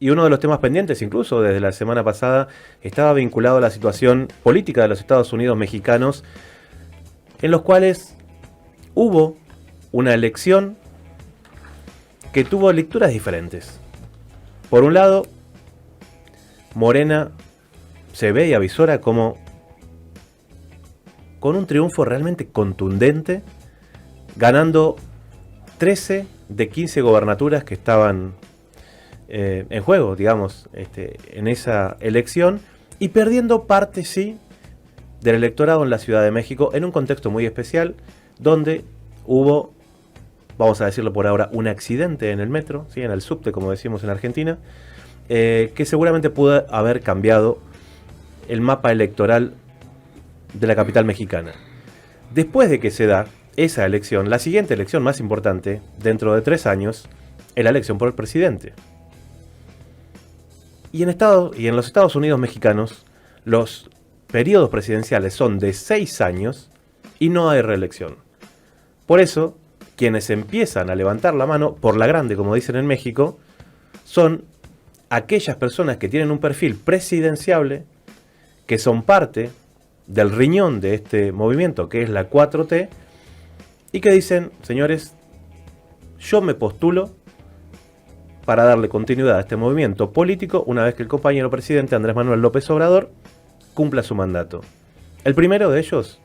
Y uno de los temas pendientes, incluso desde la semana pasada, estaba vinculado a la situación política de los Estados Unidos mexicanos, en los cuales hubo una elección que tuvo lecturas diferentes. Por un lado, Morena se ve y avisora como con un triunfo realmente contundente, ganando 13 de 15 gobernaturas que estaban en juego, digamos, en esa elección, y perdiendo parte, sí, del electorado en la Ciudad de México, en un contexto muy especial, donde hubo, vamos a decirlo por ahora, un accidente en el metro, ¿sí? En el subte, como decimos en Argentina, que seguramente pudo haber cambiado el mapa electoral de la capital mexicana. Después de que se da esa elección, la siguiente elección más importante, dentro de 3 años, es la elección por el presidente. Y en los Estados Unidos mexicanos, los periodos presidenciales son de 6 años y no hay reelección. Por eso, quienes empiezan a levantar la mano, por la grande, como dicen en México, son aquellas personas que tienen un perfil presidenciable, que son parte del riñón de este movimiento, que es la 4T, y que dicen, señores, yo me postulo para darle continuidad a este movimiento político una vez que el compañero presidente Andrés Manuel López Obrador cumpla su mandato. El primero de ellos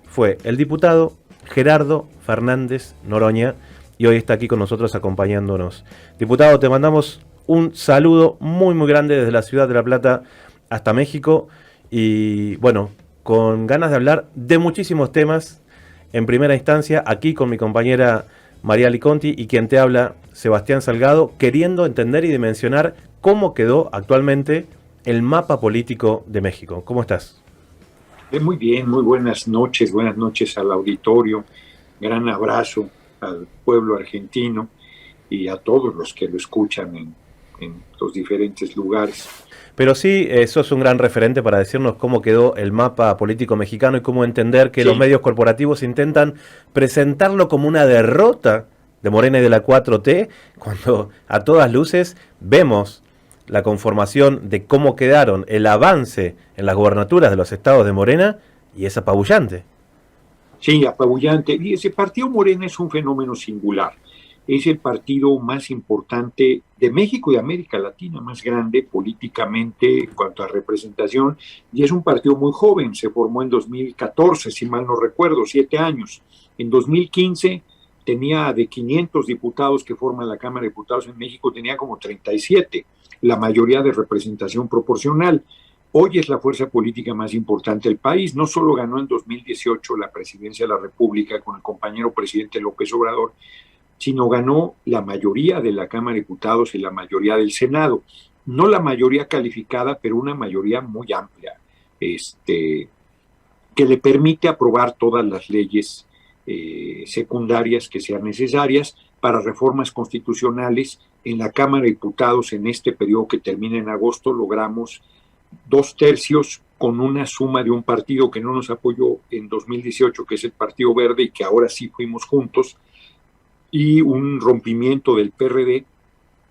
fue el diputado Gerardo Fernández Noroña, y hoy está aquí con nosotros acompañándonos. Diputado, te mandamos un saludo muy muy grande desde la ciudad de La Plata hasta México, y bueno, con ganas de hablar de muchísimos temas. En primera instancia, aquí con mi compañera María Liconti y quien te habla, Sebastián Salgado, queriendo entender y dimensionar cómo quedó actualmente el mapa político de México. ¿Cómo estás? Muy bien, muy buenas noches al auditorio, gran abrazo al pueblo argentino y a todos los que lo escuchan en los diferentes lugares. Pero sí, sos un gran referente para decirnos cómo quedó el mapa político mexicano y cómo entender que los medios corporativos intentan presentarlo como una derrota de Morena y de la 4T, cuando a todas luces vemos la conformación de cómo quedaron, el avance en las gobernaturas de los estados de Morena, y es apabullante. Sí, apabullante. Y ese partido Morena es un fenómeno singular. Es el partido más importante de México y América Latina, más grande políticamente en cuanto a representación, y es un partido muy joven, se formó en 2014, si mal no recuerdo, 7 años. En 2015 tenía de 500 diputados que forman la Cámara de Diputados en México, tenía como 37, la mayoría de representación proporcional. Hoy es la fuerza política más importante del país. No solo ganó en 2018 la presidencia de la República con el compañero presidente López Obrador, sino ganó la mayoría de la Cámara de Diputados y la mayoría del Senado. No la mayoría calificada, pero una mayoría muy amplia, que le permite aprobar todas las leyes secundarias que sean necesarias para reformas constitucionales. En la Cámara de Diputados, en este periodo que termina en agosto, logramos 2/3 con una suma de un partido que no nos apoyó en 2018, que es el Partido Verde, y que ahora sí fuimos juntos, y un rompimiento del PRD,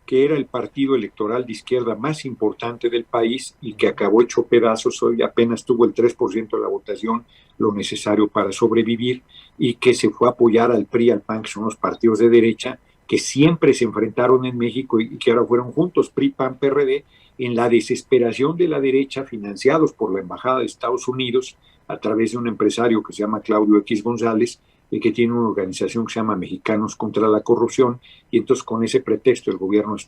que era el partido electoral de izquierda más importante del país y que acabó hecho pedazos. Hoy apenas tuvo el 3% de la votación, lo necesario para sobrevivir, y que se fue a apoyar al PRI, al PAN, que son los partidos de derecha que siempre se enfrentaron en México y que ahora fueron juntos, PRI, PAN, PRD, en la desesperación de la derecha, financiados por la Embajada de Estados Unidos a través de un empresario que se llama Claudio X González, y que tiene una organización que se llama Mexicanos contra la Corrupción, y entonces con ese pretexto el gobierno de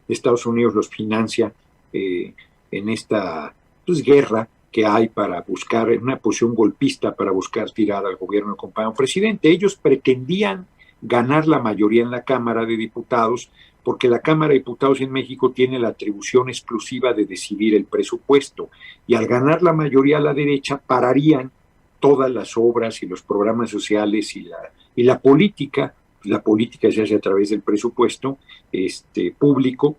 Estados Unidos los financia en esta guerra que hay para buscar, una posición golpista para buscar tirar al gobierno del compañero presidente. Ellos pretendían ganar la mayoría en la Cámara de Diputados, porque la Cámara de Diputados en México tiene la atribución exclusiva de decidir el presupuesto, y al ganar la mayoría a la derecha pararían todas las obras y los programas sociales y la política. La política se hace a través del presupuesto público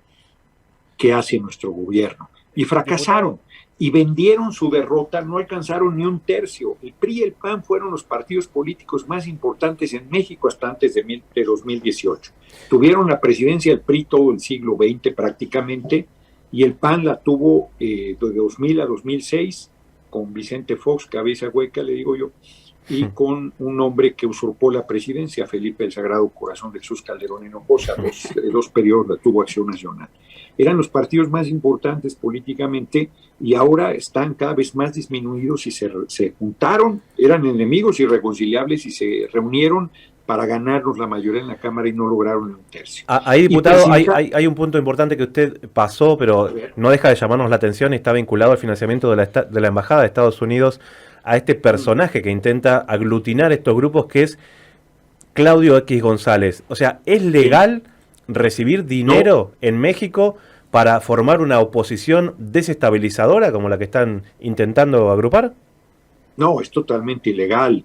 que hace nuestro gobierno. y fracasaron. Y vendieron su derrota, no alcanzaron ni un tercio. El PRI y el PAN fueron los partidos políticos más importantes en México hasta antes de 2018. Tuvieron la presidencia del PRI todo el siglo XX prácticamente, y el PAN la tuvo de 2000 a 2006, con Vicente Fox, cabeza hueca, le digo yo, y con un hombre que usurpó la presidencia, Felipe el Sagrado Corazón de Jesús Calderón Hinojosa. Dos periodos la tuvo Acción Nacional. Eran los partidos más importantes políticamente y ahora están cada vez más disminuidos y se juntaron, eran enemigos irreconciliables y se reunieron para ganarnos la mayoría en la Cámara y no lograron un tercio. Ahí, diputado, hay un punto importante que usted pasó, pero no deja de llamarnos la atención y está vinculado al financiamiento de la Embajada de Estados Unidos a este personaje que intenta aglutinar estos grupos, que es Claudio X González. O sea, ¿es legal recibir dinero en México para formar una oposición desestabilizadora como la que están intentando agrupar? No, es totalmente ilegal.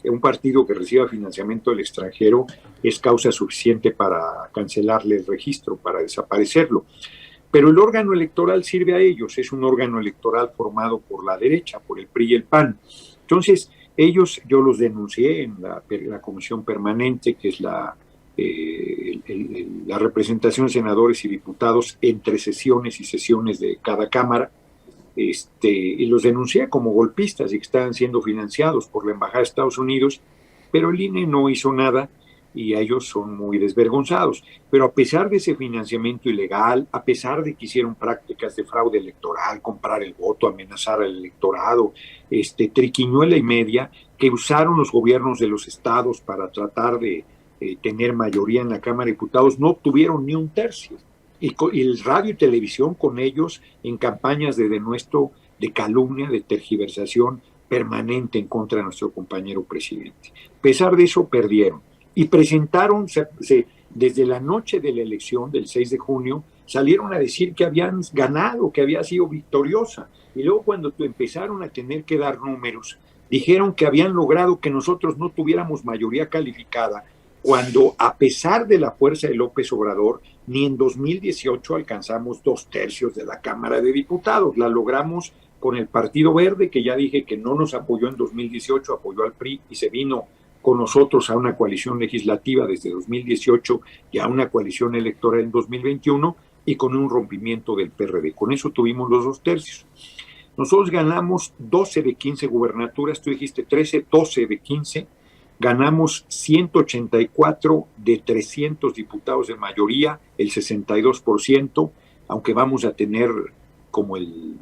Un partido que reciba financiamiento del extranjero es causa suficiente para cancelarle el registro, para desaparecerlo. Pero el órgano electoral sirve a ellos, es un órgano electoral formado por la derecha, por el PRI y el PAN. Entonces, yo los denuncié en la comisión permanente, que es la representación de senadores y diputados entre sesiones y sesiones de cada cámara, y los denuncié como golpistas y que estaban siendo financiados por la Embajada de Estados Unidos, pero el INE no hizo nada y ellos son muy desvergonzados. Pero a pesar de ese financiamiento ilegal, a pesar de que hicieron prácticas de fraude electoral, comprar el voto, amenazar al electorado, triquiñuela y media, que usaron los gobiernos de los estados para tratar de tener mayoría en la Cámara de Diputados, no obtuvieron ni un tercio. Y el radio y televisión con ellos en campañas de denuesto, de calumnia, de tergiversación permanente en contra de nuestro compañero presidente. A pesar de eso, perdieron. Y presentaron, desde la noche de la elección del 6 de junio, salieron a decir que habían ganado, que había sido victoriosa. Y luego cuando empezaron a tener que dar números, dijeron que habían logrado que nosotros no tuviéramos mayoría calificada, cuando a pesar de la fuerza de López Obrador, ni en 2018 alcanzamos 2/3 de la Cámara de Diputados. La logramos con el Partido Verde, que ya dije que no nos apoyó en 2018, apoyó al PRI y se vino con nosotros a una coalición legislativa desde 2018 y a una coalición electoral en 2021, y con un rompimiento del PRD. Con eso tuvimos los 2/3. Nosotros ganamos 12 de 15 gubernaturas, tú dijiste 13, 12 de 15. Ganamos 184 de 300 diputados de mayoría, el 62%, aunque vamos a tener como el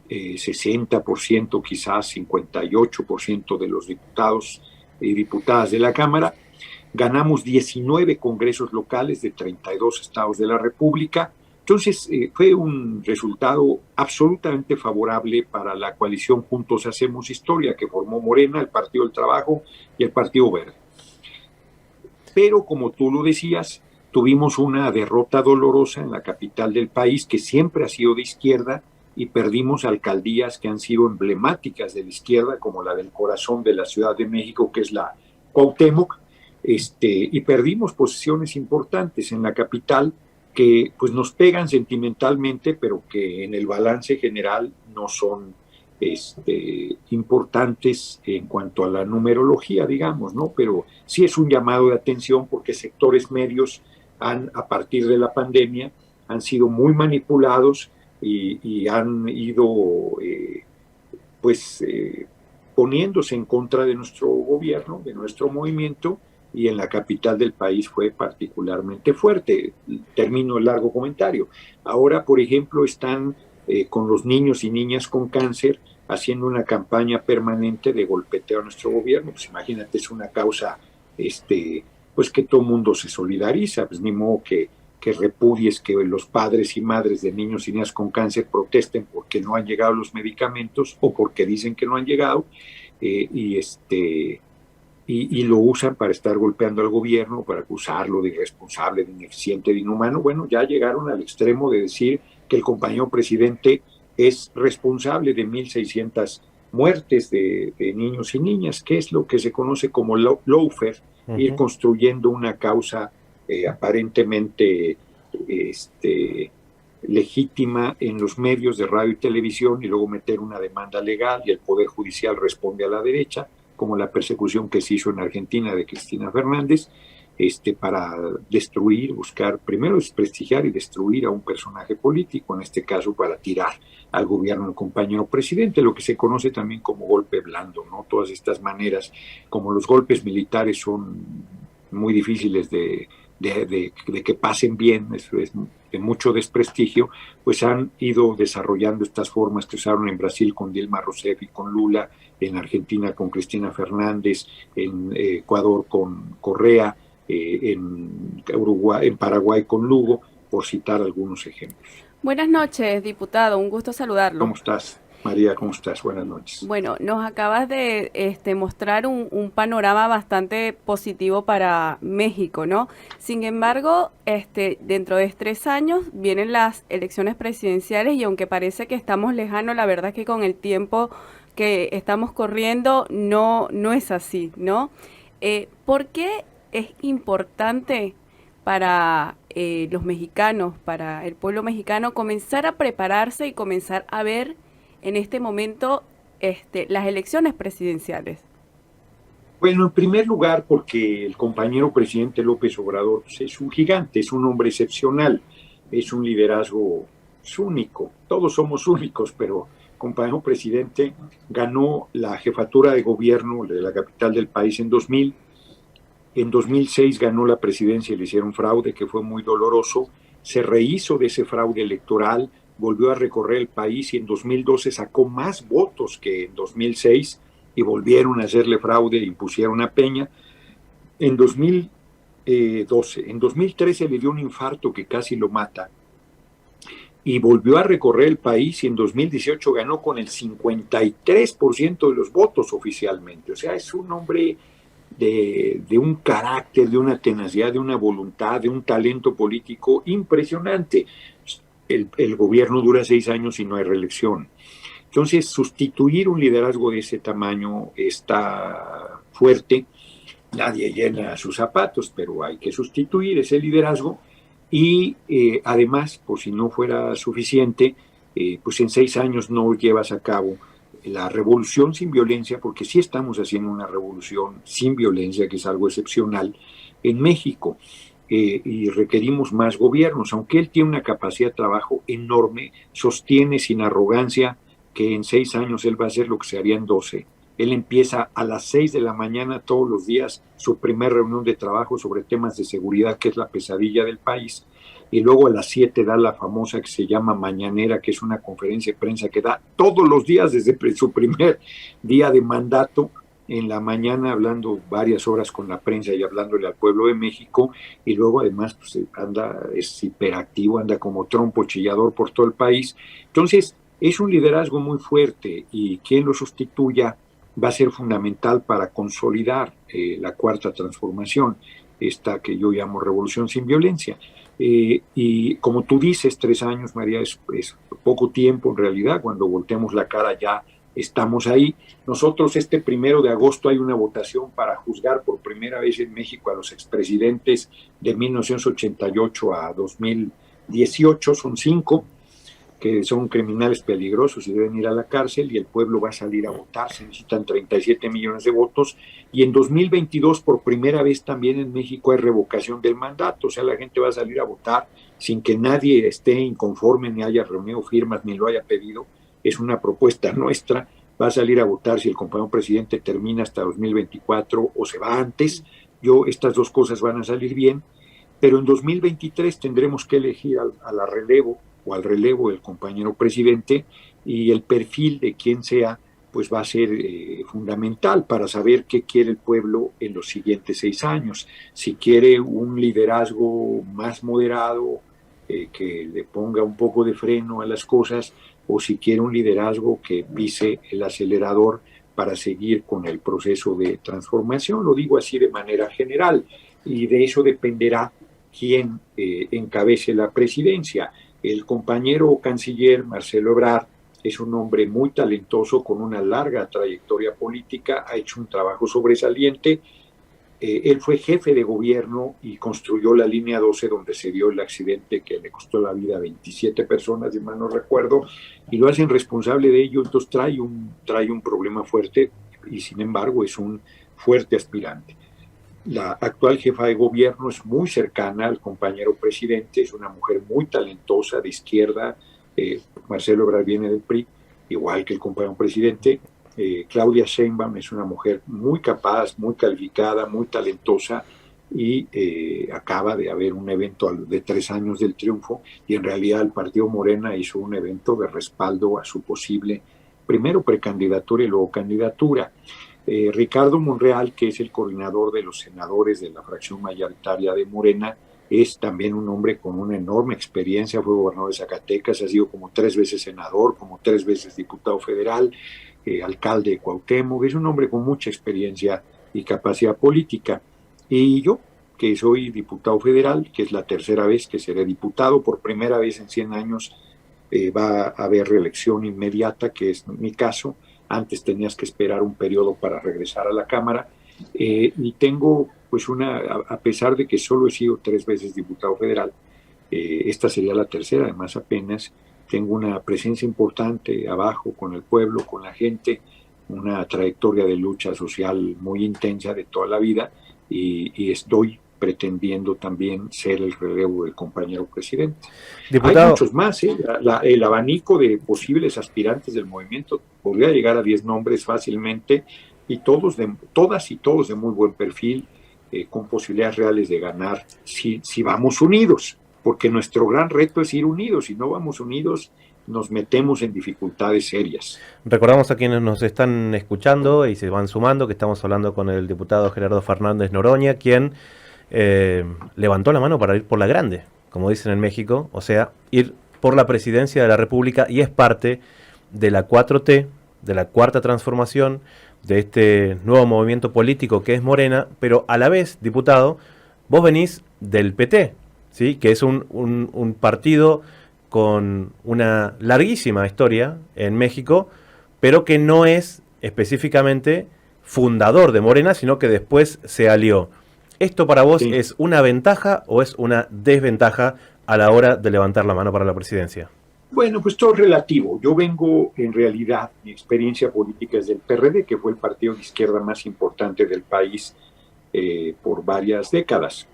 60%, quizás 58% de los diputados y diputadas de la Cámara. Ganamos 19 congresos locales de 32 estados de la República. Entonces, fue un resultado absolutamente favorable para la coalición Juntos Hacemos Historia, que formó Morena, el Partido del Trabajo y el Partido Verde. Pero, como tú lo decías, tuvimos una derrota dolorosa en la capital del país, que siempre ha sido de izquierda, y perdimos alcaldías que han sido emblemáticas de la izquierda, como la del corazón de la Ciudad de México, que es la Cuauhtémoc, y perdimos posiciones importantes en la capital, que pues nos pegan sentimentalmente, pero que en el balance general no son importantes en cuanto a la numerología, digamos, ¿no? Pero sí es un llamado de atención, porque sectores medios a partir de la pandemia, han sido muy manipulados y han ido poniéndose en contra de nuestro gobierno, de nuestro movimiento, y en la capital del país fue particularmente fuerte. Termino el largo comentario. Ahora, por ejemplo, están con los niños y niñas con cáncer haciendo una campaña permanente de golpeteo a nuestro gobierno. Pues imagínate, es una causa pues que todo el mundo se solidariza, pues ni modo que repudies que los padres y madres de niños y niñas con cáncer protesten porque no han llegado los medicamentos o porque dicen que no han llegado, y lo usan para estar golpeando al gobierno, para acusarlo de irresponsable, de ineficiente, de inhumano. Bueno, ya llegaron al extremo de decir que el compañero presidente es responsable de 1,600 muertes de niños y niñas, que es lo que se conoce como lawfare, ir construyendo una causa aparentemente legítima en los medios de radio y televisión y luego meter una demanda legal y el Poder Judicial responde a la derecha, como la persecución que se hizo en Argentina de Cristina Fernández, para destruir, buscar, primero desprestigiar y destruir a un personaje político, en este caso para tirar al gobierno del compañero presidente, lo que se conoce también como golpe blando, ¿no? Todas estas maneras, como los golpes militares son muy difíciles de que pasen bien, es de mucho desprestigio, pues han ido desarrollando estas formas que usaron en Brasil con Dilma Rousseff y con Lula, en Argentina con Cristina Fernández, en Ecuador con Correa, en Uruguay, en Paraguay con Lugo, por citar algunos ejemplos. Buenas noches, diputado. Un gusto saludarlo. ¿Cómo estás, María? ¿Cómo estás? Buenas noches. Bueno, nos acabas de mostrar un panorama bastante positivo para México, ¿no? Sin embargo, dentro de 3 años vienen las elecciones presidenciales y aunque parece que estamos lejanos, la verdad es que con el tiempo que estamos corriendo no es así, ¿no? ¿Por qué es importante para los mexicanos, para el pueblo mexicano, comenzar a prepararse y comenzar a ver en este momento las elecciones presidenciales? Bueno, en primer lugar, porque el compañero presidente López Obrador pues, es un gigante, es un hombre excepcional, es un liderazgo único. Todos somos únicos, pero el compañero presidente ganó la jefatura de gobierno de la capital del país en 2000. En 2006 ganó la presidencia y le hicieron fraude, que fue muy doloroso. Se rehizo de ese fraude electoral, volvió a recorrer el país y en 2012 sacó más votos que en 2006 y volvieron a hacerle fraude e impusieron a Peña. En 2012, en 2013 le dio un infarto que casi lo mata y volvió a recorrer el país y en 2018 ganó con el 53% de los votos oficialmente. O sea, es un hombre de un carácter, de una tenacidad, de una voluntad, de un talento político impresionante. El gobierno dura 6 años y no hay reelección. Entonces, sustituir un liderazgo de ese tamaño está fuerte. Nadie llena sus zapatos, pero hay que sustituir ese liderazgo. Y además, por si no fuera suficiente, pues en 6 años no llevas a cabo la revolución sin violencia, porque sí estamos haciendo una revolución sin violencia, que es algo excepcional en México, y requerimos más gobiernos, aunque él tiene una capacidad de trabajo enorme, sostiene sin arrogancia que en 6 años él va a hacer lo que se haría en 12. Él empieza a las 6 de la mañana todos los días su primer reunión de trabajo sobre temas de seguridad, que es la pesadilla del país, y luego a las 7 da la famosa que se llama Mañanera, que es una conferencia de prensa que da todos los días desde su primer día de mandato, en la mañana hablando varias horas con la prensa y hablándole al pueblo de México, y luego además pues, es hiperactivo, anda como trompo chillador por todo el país. Entonces es un liderazgo muy fuerte y quien lo sustituya va a ser fundamental para consolidar la cuarta transformación, esta que yo llamo revolución sin violencia. Y como tú dices, 3 años, María, es poco tiempo en realidad. Cuando volteamos la cara ya estamos ahí. Nosotros 1 de agosto hay una votación para juzgar por primera vez en México a los expresidentes de 1988 a 2018, son 5, que son criminales peligrosos y deben ir a la cárcel, y el pueblo va a salir a votar. Se necesitan 37 millones de votos, y en 2022 por primera vez también en México hay revocación del mandato, o sea, la gente va a salir a votar sin que nadie esté inconforme, ni haya reunido firmas, ni lo haya pedido. Es una propuesta nuestra, va a salir a votar si el compañero presidente termina hasta 2024 o se va antes. Estas 2 cosas van a salir bien, pero en 2023 tendremos que elegir al relevo del compañero presidente, y el perfil de quien sea pues va a ser fundamental para saber qué quiere el pueblo en los siguientes 6 años. Si quiere un liderazgo más moderado, que le ponga un poco de freno a las cosas, o si quiere un liderazgo que pise el acelerador para seguir con el proceso de transformación. Lo digo así de manera general, y de eso dependerá quién encabece la presidencia. El compañero canciller Marcelo Ebrard es un hombre muy talentoso, con una larga trayectoria política, ha hecho un trabajo sobresaliente, Él fue jefe de gobierno y construyó la línea 12 donde se dio el accidente que le costó la vida a 27 personas, si mal no recuerdo, y lo hacen responsable de ello. Entonces trae un problema fuerte y sin embargo es un fuerte aspirante. La actual jefa de gobierno es muy cercana al compañero presidente, es una mujer muy talentosa, de izquierda. Marcelo Ebrard viene del PRI, igual que el compañero presidente. Claudia Sheinbaum es una mujer muy capaz, muy calificada, muy talentosa, y acaba de haber un evento de 3 años del triunfo, y en realidad el partido Morena hizo un evento de respaldo a su posible, primero precandidatura y luego candidatura. Ricardo Monreal, que es el coordinador de los senadores de la fracción mayoritaria de Morena, es también un hombre con una enorme experiencia, fue gobernador de Zacatecas, ha sido como 3 veces senador, como 3 veces diputado federal, alcalde de Cuauhtémoc, es un hombre con mucha experiencia y capacidad política. Y yo, que soy diputado federal, que es la 3ª vez que seré diputado, por primera vez en 100 años va a haber reelección inmediata, que es mi caso. Antes tenías que esperar un periodo para regresar a la Cámara, y tengo pues a pesar de que solo he sido 3 veces diputado federal, esta sería la 3ª, además apenas tengo una presencia importante abajo con el pueblo, con la gente, una trayectoria de lucha social muy intensa de toda la vida, y estoy pretendiendo también ser el relevo del compañero presidente. Diputado, hay muchos más, el abanico de posibles aspirantes del movimiento podría llegar a 10 nombres fácilmente, y todas y todos de muy buen perfil, con posibilidades reales de ganar si vamos unidos, porque nuestro gran reto es ir unidos. Si no vamos unidos, nos metemos en dificultades serias. recordamos a quienes nos están escuchando y se van sumando que estamos hablando con el diputado Gerardo Fernández Noroña, quien levantó la mano para ir por la grande, como dicen en México, o sea, ir por la presidencia de la República, y es parte de la 4T, de la Cuarta Transformación, de este nuevo movimiento político que es Morena, pero a la vez, diputado, vos venís del PT, ¿sí? Que es un partido con una larguísima historia en México, pero que no es específicamente fundador de Morena, sino que después se alió. ¿Esto para vos es una ventaja o es una desventaja a la hora de levantar la mano para la presidencia? Bueno, pues todo es relativo. Yo vengo, en realidad, mi experiencia política es del PRD, que fue el partido de izquierda más importante del país por varias décadas,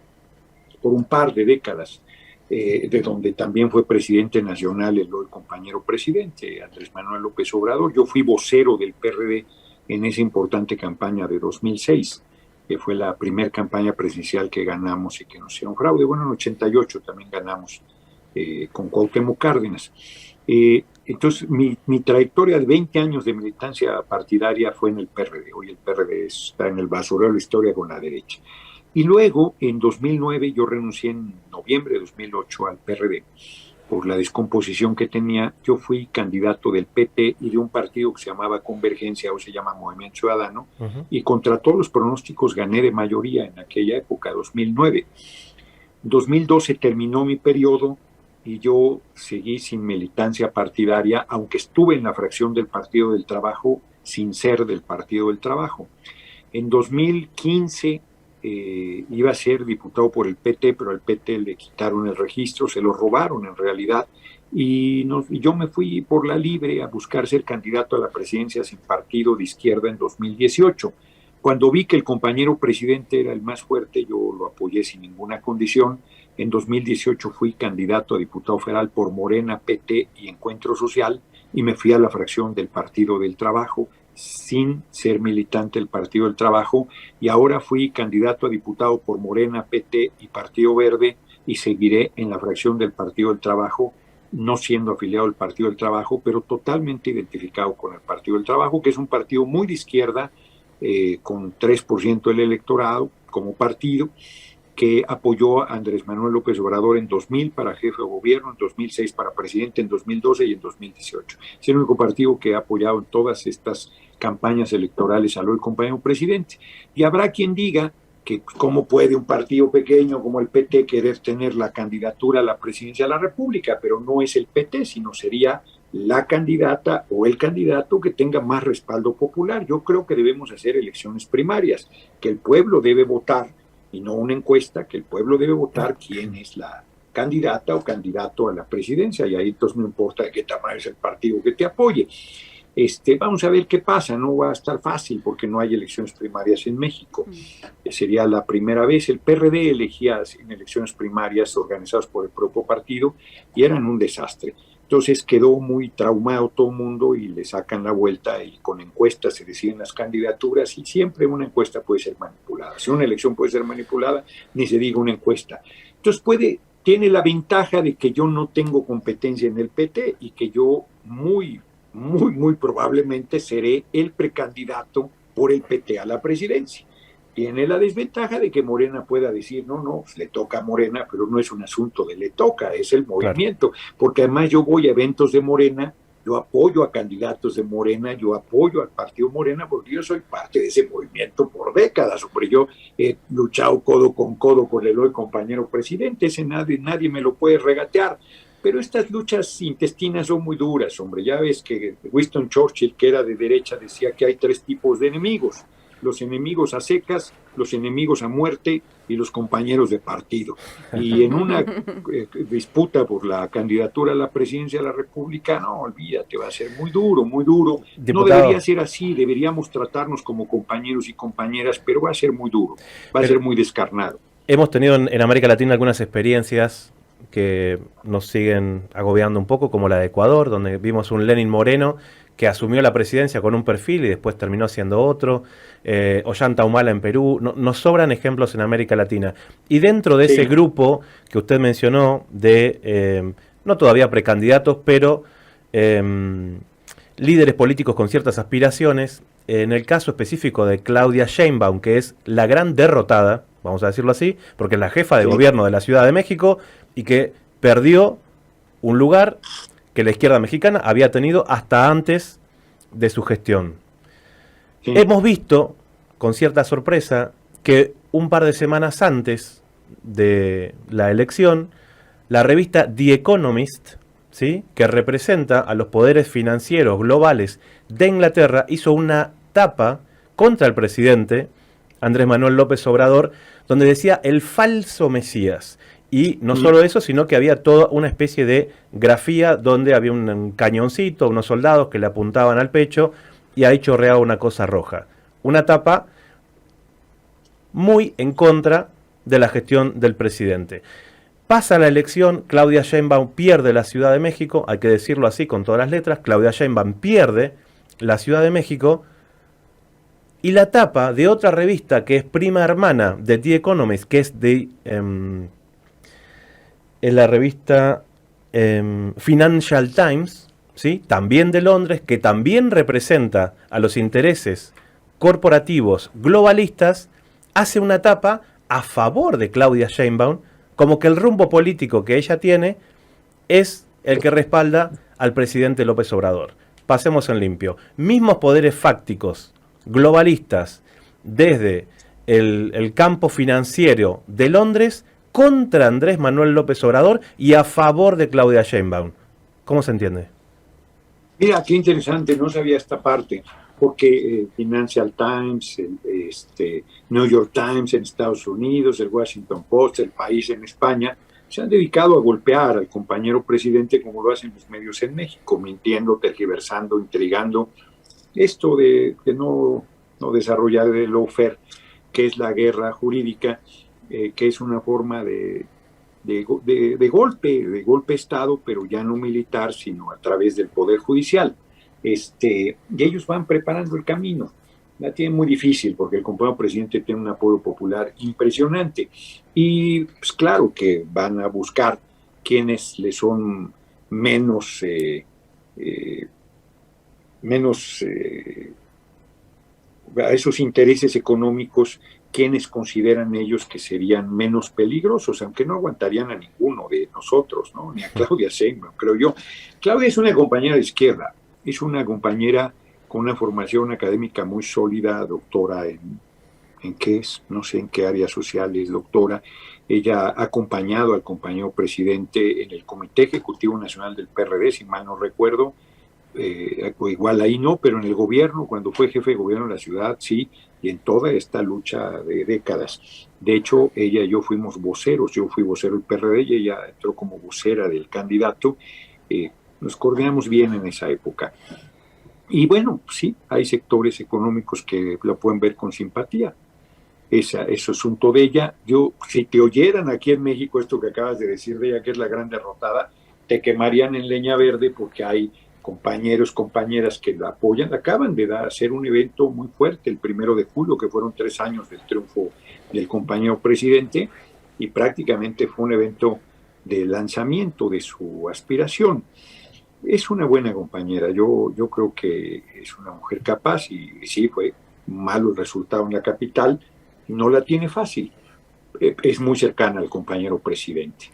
por un par de décadas, de donde también fue presidente nacional el compañero presidente, Andrés Manuel López Obrador. Yo fui vocero del PRD en esa importante campaña de 2006, que fue la primera campaña presidencial que ganamos y que nos hicieron fraude. Bueno, en 88 también ganamos con Cuauhtémoc Cárdenas. Entonces, mi trayectoria de 20 años de militancia partidaria fue en el PRD. Hoy el PRD está en el basurero de la historia con la derecha. Y luego, en 2009, yo renuncié en noviembre de 2008 al PRD por la descomposición que tenía. Yo fui candidato del PT y de un partido que se llamaba Convergencia, hoy se llama Movimiento Ciudadano, y contra todos los pronósticos gané de mayoría en aquella época, 2009. 2012 terminó mi periodo y yo seguí sin militancia partidaria, aunque estuve en la fracción del Partido del Trabajo sin ser del Partido del Trabajo. En 2015 iba a ser diputado por el PT, pero al PT le quitaron el registro, se lo robaron en realidad, y yo me fui por la libre a buscar ser candidato a la presidencia sin partido de izquierda en 2018. Cuando vi que el compañero presidente era el más fuerte, yo lo apoyé sin ninguna condición. En 2018 fui candidato a diputado federal por Morena, PT y Encuentro Social, y me fui a la fracción del Partido del Trabajo sin ser militante del Partido del Trabajo, y ahora fui candidato a diputado por Morena, PT y Partido Verde, y seguiré en la fracción del Partido del Trabajo, no siendo afiliado al Partido del Trabajo, pero totalmente identificado con el Partido del Trabajo, que es un partido muy de izquierda, con 3% del electorado como partido, que apoyó a Andrés Manuel López Obrador en 2000 para jefe de gobierno, en 2006 para presidente, en 2012 y en 2018. Es el único partido que ha apoyado en todas estas campañas electorales al hoy compañero presidente. Y habrá quien diga que cómo puede un partido pequeño como el PT querer tener la candidatura a la presidencia de la República, pero no es el PT, sino sería la candidata o el candidato que tenga más respaldo popular. Yo creo que debemos hacer elecciones primarias, que el pueblo debe votar, y no una encuesta, que el pueblo debe votar quién es la candidata o candidato a la presidencia, y ahí entonces no importa de qué tamaño es el partido que te apoye. Vamos a ver qué pasa, no va a estar fácil porque no hay elecciones primarias en México. Sería la primera vez. El PRD elegía en elecciones primarias organizadas por el propio partido y eran un desastre. Entonces quedó muy traumado todo el mundo y le sacan la vuelta y con encuestas se deciden las candidaturas, y siempre una encuesta puede ser manipulada. Si una elección puede ser manipulada, ni se diga una encuesta. Entonces tiene la ventaja de que yo no tengo competencia en el PT y que yo muy probablemente seré el precandidato por el PT a la presidencia. Tiene la desventaja de que Morena pueda decir, no, le toca a Morena, pero no es un asunto de le toca, es el movimiento, claro. Porque además yo voy a eventos de Morena, yo apoyo a candidatos de Morena, yo apoyo al partido Morena, porque yo soy parte de ese movimiento por décadas, hombre. Yo he luchado codo con el hoy compañero presidente, ese nadie me lo puede regatear. Pero estas luchas intestinas son muy duras, hombre. Ya ves que Winston Churchill, que era de derecha, decía que hay 3 tipos de enemigos: los enemigos a secas, los enemigos a muerte y los compañeros de partido. Y en una disputa por la candidatura a la presidencia de la República, no, olvídate, va a ser muy duro, muy duro. Diputado, no debería ser así, deberíamos tratarnos como compañeros y compañeras, pero va a ser muy duro, va a ser muy descarnado. Hemos tenido en América Latina algunas experiencias que nos siguen agobiando un poco, como la de Ecuador, donde vimos un Lenín Moreno que asumió la presidencia con un perfil y después terminó siendo otro, Ollanta Humala en Perú. Nos sobran ejemplos en América Latina. Y dentro de ese grupo que usted mencionó de, no todavía precandidatos, pero líderes políticos con ciertas aspiraciones, en el caso específico de Claudia Sheinbaum, que es la gran derrotada, vamos a decirlo así, porque es la jefa de gobierno de la Ciudad de México y que perdió un lugar que la izquierda mexicana había tenido hasta antes de su gestión. Sí. Hemos visto, con cierta sorpresa, que un par de semanas antes de la elección, la revista The Economist, ¿sí?, que representa a los poderes financieros globales de Inglaterra, hizo una tapa contra el presidente Andrés Manuel López Obrador, donde decía el falso Mesías. Y no solo eso, sino que había toda una especie de grafía donde había un cañoncito, unos soldados que le apuntaban al pecho y ahí chorreaba una cosa roja. Una tapa muy en contra de la gestión del presidente. Pasa la elección, Claudia Sheinbaum pierde la Ciudad de México, hay que decirlo así con todas las letras, Claudia Sheinbaum pierde la Ciudad de México, y la tapa de otra revista que es prima hermana de The Economist, que es de... en la revista Financial Times, ¿sí?, también de Londres, que también representa a los intereses corporativos globalistas, hace una tapa a favor de Claudia Sheinbaum, como que el rumbo político que ella tiene es el que respalda al presidente López Obrador. Pasemos en limpio. Mismos poderes fácticos globalistas desde el campo financiero de Londres contra Andrés Manuel López Obrador y a favor de Claudia Sheinbaum. ¿Cómo se entiende? Mira, qué interesante, no sabía esta parte, porque Financial Times, New York Times en Estados Unidos, el Washington Post, El País en España, se han dedicado a golpear al compañero presidente como lo hacen los medios en México, mintiendo, tergiversando, intrigando. Esto de no desarrollar el lawfare, que es la guerra jurídica, que es una forma de golpe Estado, pero ya no militar, sino a través del Poder Judicial. Y ellos van preparando el camino. La tienen muy difícil porque el compañero presidente tiene un apoyo popular impresionante. Y pues claro que van a buscar quienes le son menos a esos intereses económicos, quienes consideran ellos que serían menos peligrosos, aunque no aguantarían a ninguno de nosotros, ¿no? Ni a Claudia Sheinbaum, creo yo. Claudia es una compañera de izquierda, es una compañera con una formación académica muy sólida, doctora en qué es, no sé en qué área social es doctora, Ella ha acompañado al compañero presidente en el Comité Ejecutivo Nacional del PRD, si mal no recuerdo, o igual ahí no, pero en el gobierno, cuando fue jefe de gobierno de la ciudad, sí, y en toda esta lucha de décadas. De hecho, ella y yo fuimos voceros, yo fui vocero del PRD y ella entró como vocera del candidato. Nos coordinamos bien en esa época. Y bueno, sí, hay sectores económicos que lo pueden ver con simpatía. Ese asunto de ella. Yo, si te oyeran aquí en México esto que acabas de decir de ella, que es la gran derrotada, te quemarían en leña verde porque hay compañeros, compañeras que la apoyan. Acaban de hacer un evento muy fuerte el 1 de julio, que fueron 3 años del triunfo del compañero presidente, y prácticamente fue un evento de lanzamiento de su aspiración. Es una buena compañera, yo creo que es una mujer capaz y sí, fue malo el resultado en la capital, no la tiene fácil, es muy cercana al compañero presidente.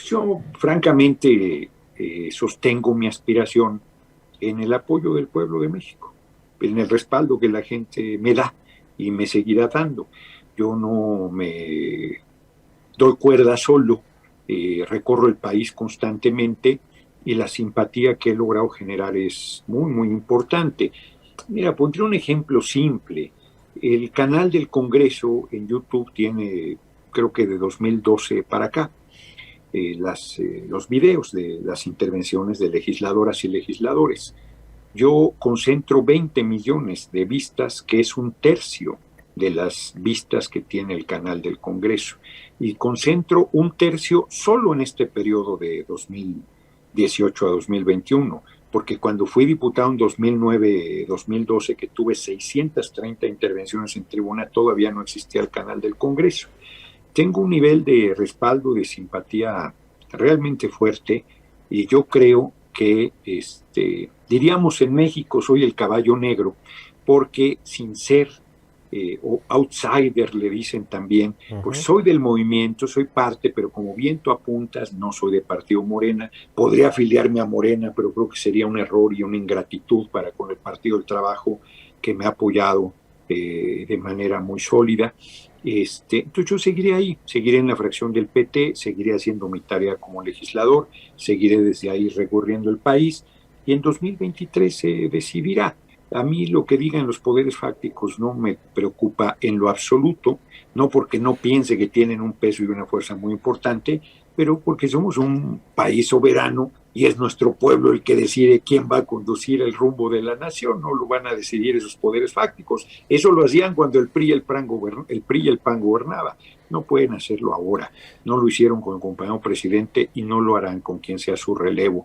Yo francamente sostengo mi aspiración en el apoyo del pueblo de México, en el respaldo que la gente me da y me seguirá dando. Yo no me doy cuerda solo, recorro el país constantemente y la simpatía que he logrado generar es muy, muy importante. Mira, pondré un ejemplo simple. El canal del Congreso en YouTube tiene, creo que de 2012 para acá, los videos de las intervenciones de legisladoras y legisladores. Yo concentro 20 millones de vistas, que es 1/3 de las vistas que tiene el canal del Congreso, y concentro 1/3 solo en este periodo de 2018 a 2021, porque cuando fui diputado en 2009-2012, que tuve 630 intervenciones en tribuna, todavía no existía el canal del Congreso. Tengo un nivel de respaldo, de simpatía realmente fuerte, y yo creo que, diríamos en México, soy el caballo negro, porque sin ser o outsider le dicen también, pues soy del movimiento, soy parte, pero como viento apuntas, no soy de Partido Morena. Podría afiliarme a Morena, pero creo que sería un error y una ingratitud para con el Partido del Trabajo, que me ha apoyado de manera muy sólida. Entonces yo seguiré ahí, seguiré en la fracción del PT, seguiré haciendo mi tarea como legislador, seguiré desde ahí recorriendo el país, y en 2023 se decidirá. A mí lo que digan los poderes fácticos no me preocupa en lo absoluto, no porque no piense que tienen un peso y una fuerza muy importante, pero porque somos un país soberano y es nuestro pueblo el que decide quién va a conducir el rumbo de la nación, no lo van a decidir esos poderes fácticos. Eso lo hacían cuando el PRI y el PAN gobernaban. No pueden hacerlo ahora. No lo hicieron con el compañero presidente y no lo harán con quien sea su relevo.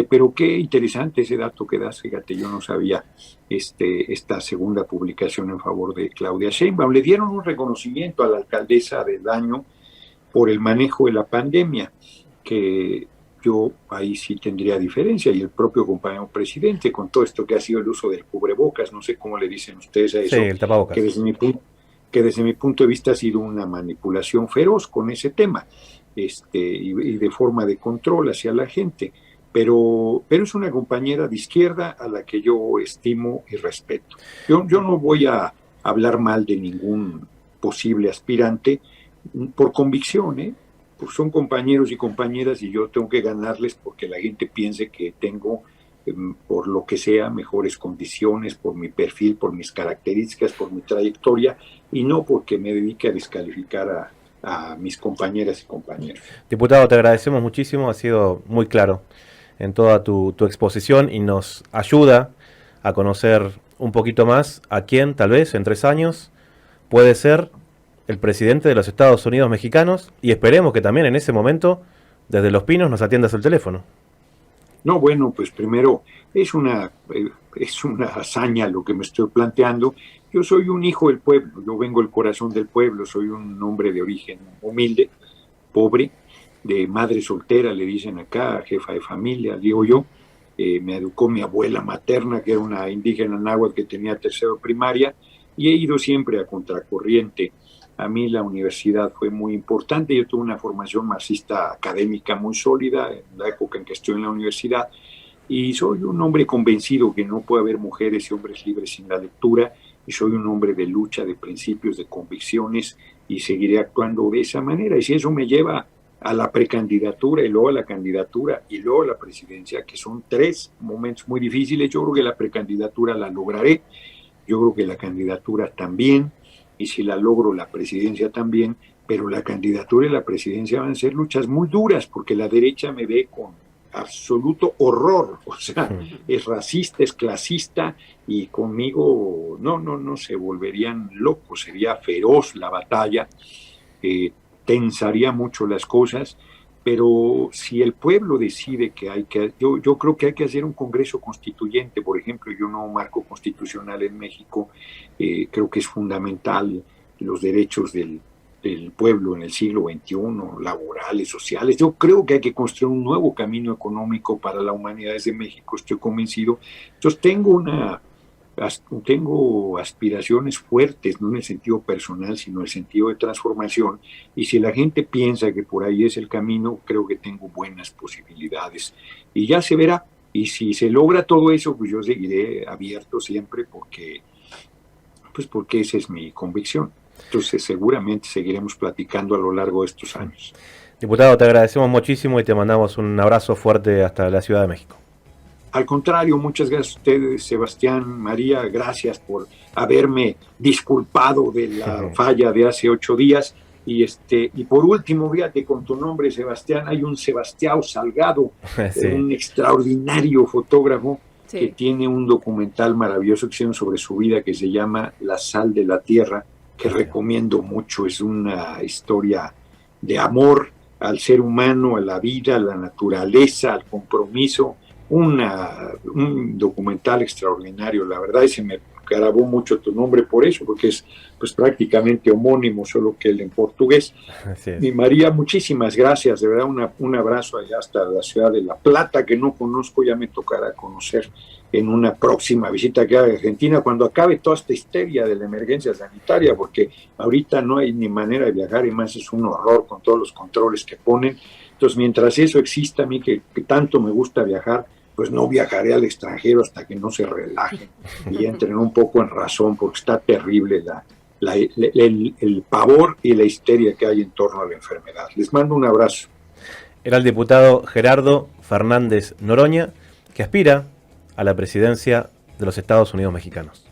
Pero qué interesante ese dato que das, fíjate, yo no sabía esta segunda publicación en favor de Claudia Sheinbaum. Le dieron un reconocimiento a la alcaldesa del año por el manejo de la pandemia, que yo ahí sí tendría diferencia, y el propio compañero presidente, con todo esto que ha sido el uso del cubrebocas, no sé cómo le dicen ustedes a eso, sí, el tapabocas, que desde mi punto de vista ha sido una manipulación feroz con ese tema, y de forma de control hacia la gente, pero es una compañera de izquierda a la que yo estimo y respeto. Yo no voy a hablar mal de ningún posible aspirante por convicción, pues son compañeros y compañeras y yo tengo que ganarles porque la gente piense que tengo, por lo que sea, mejores condiciones, por mi perfil, por mis características, por mi trayectoria, y no porque me dedique a descalificar a mis compañeras y compañeros. Diputado, te agradecemos muchísimo, ha sido muy claro en toda tu exposición y nos ayuda a conocer un poquito más a quién tal vez en 3 años puede ser el presidente de los Estados Unidos mexicanos, y esperemos que también en ese momento desde Los Pinos nos atiendas el teléfono. No, bueno, pues primero es una hazaña lo que me estoy planteando. Yo soy un hijo del pueblo, yo vengo del corazón del pueblo, soy un hombre de origen humilde, pobre, de madre soltera, le dicen acá, jefa de familia, digo yo. Me educó mi abuela materna, que era una indígena náhuatl que tenía 3º primaria, y he ido siempre a contracorriente. A mí la universidad fue muy importante, yo tuve una formación marxista académica muy sólida en la época en que estuve en la universidad, y soy un hombre convencido que no puede haber mujeres y hombres libres sin la lectura, y soy un hombre de lucha, de principios, de convicciones, y seguiré actuando de esa manera. Y si eso me lleva a la precandidatura y luego a la candidatura y luego a la presidencia, que son 3 momentos muy difíciles, yo creo que la precandidatura la lograré, yo creo que la candidatura también, y si la logro la presidencia también, pero la candidatura y la presidencia van a ser luchas muy duras, porque la derecha me ve con absoluto horror, o sea, es racista, es clasista, y conmigo no se volverían locos, sería feroz la batalla, tensaría mucho las cosas, pero si el pueblo decide que hay que, yo creo que hay que hacer un congreso constituyente, por ejemplo, yo no marco constitucional en México, creo que es fundamental los derechos del pueblo en el siglo XXI, laborales, sociales. Yo creo que hay que construir un nuevo camino económico para la humanidad desde México, estoy convencido. Entonces tengo aspiraciones fuertes, no en el sentido personal, sino en el sentido de transformación, y si la gente piensa que por ahí es el camino, creo que tengo buenas posibilidades, y ya se verá, y si se logra todo eso, pues yo seguiré abierto siempre, porque esa es mi convicción. Entonces seguramente seguiremos platicando a lo largo de estos años. Diputado, te agradecemos muchísimo y te mandamos un abrazo fuerte hasta la Ciudad de México. Al contrario, muchas gracias a ustedes, Sebastián, María, gracias por haberme disculpado de la falla de hace 8 días. Y por último, fíjate, con tu nombre, Sebastián, hay un Sebastián Salgado, sí, un extraordinario fotógrafo, sí, que tiene un documental maravilloso que hicieron sobre su vida que se llama La sal de la tierra, que recomiendo mucho. Es una historia de amor al ser humano, a la vida, a la naturaleza, al compromiso. Un documental extraordinario, la verdad, y se me grabó mucho tu nombre por eso, porque es pues prácticamente homónimo, solo que él en portugués. Y María, muchísimas gracias, de verdad, un abrazo allá hasta la ciudad de La Plata, que no conozco, ya me tocará conocer en una próxima visita que haga a Argentina, cuando acabe toda esta histeria de la emergencia sanitaria, porque ahorita no hay ni manera de viajar, y más es un horror con todos los controles que ponen. Entonces, mientras eso exista, a mí que tanto me gusta viajar, pues no viajaré al extranjero hasta que no se relajen y entren un poco en razón, porque está terrible el pavor y la histeria que hay en torno a la enfermedad. Les mando un abrazo. Era el diputado Gerardo Fernández Noroña, que aspira a la presidencia de los Estados Unidos mexicanos.